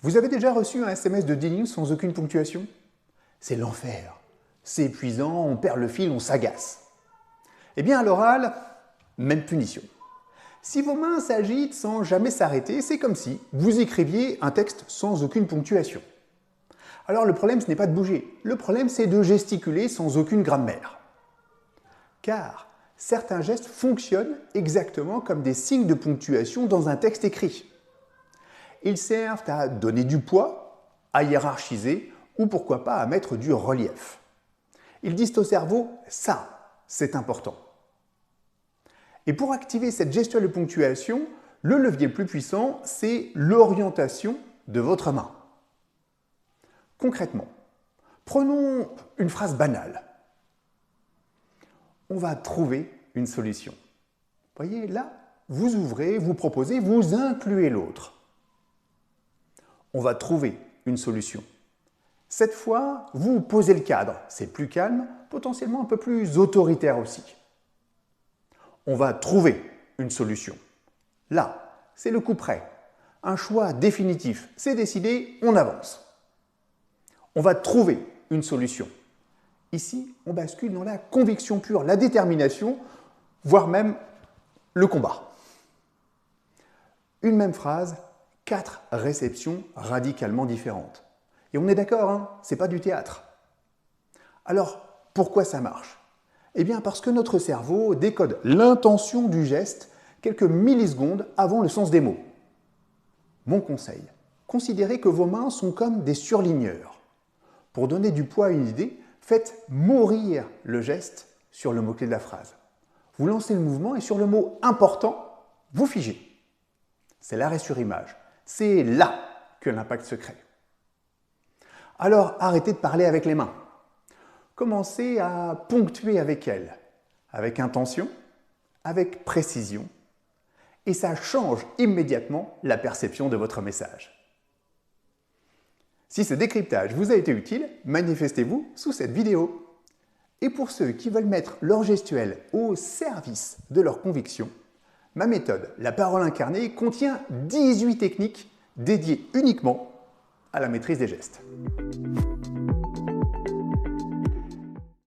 Vous avez déjà reçu un SMS de D-News sans aucune ponctuation? C'est l'enfer. C'est épuisant, on perd le fil, on s'agace. Eh bien, à l'oral, même punition. Si vos mains s'agitent sans jamais s'arrêter, c'est comme si vous écriviez un texte sans aucune ponctuation. Alors le problème, ce n'est pas de bouger. Le problème, c'est de gesticuler sans aucune grammaire. Car certains gestes fonctionnent exactement comme des signes de ponctuation dans un texte écrit. Ils servent à donner du poids, à hiérarchiser ou pourquoi pas à mettre du relief. Ils disent au cerveau « ça, c'est important ». Et pour activer cette gestuelle de ponctuation, le levier le plus puissant, c'est l'orientation de votre main. Concrètement, prenons une phrase banale. On va trouver une solution. Vous voyez, là, vous ouvrez, vous proposez, vous incluez l'autre. On va trouver une solution. Cette fois, vous posez le cadre. C'est plus calme, potentiellement un peu plus autoritaire aussi. On va trouver une solution. Là, c'est le coup près. Un choix définitif. C'est décidé, on avance. On va trouver une solution. Ici, on bascule dans la conviction pure, la détermination, voire même le combat. Une même phrase, 4 réceptions radicalement différentes. Et on est d'accord, hein, c'est pas du théâtre. Alors, pourquoi ça marche? Eh bien, parce que notre cerveau décode l'intention du geste quelques millisecondes avant le sens des mots. Mon conseil, considérez que vos mains sont comme des surligneurs. Pour donner du poids à une idée, faites mourir le geste sur le mot-clé de la phrase. Vous lancez le mouvement et sur le mot important, vous figez. C'est l'arrêt sur image. C'est là que l'impact se crée. Alors arrêtez de parler avec les mains. Commencez à ponctuer avec elles, avec intention, avec précision, et ça change immédiatement la perception de votre message. Si ce décryptage vous a été utile, manifestez-vous sous cette vidéo. Et pour ceux qui veulent mettre leur gestuelle au service de leurs convictions, ma méthode, la parole incarnée, contient 18 techniques dédiées uniquement à la maîtrise des gestes.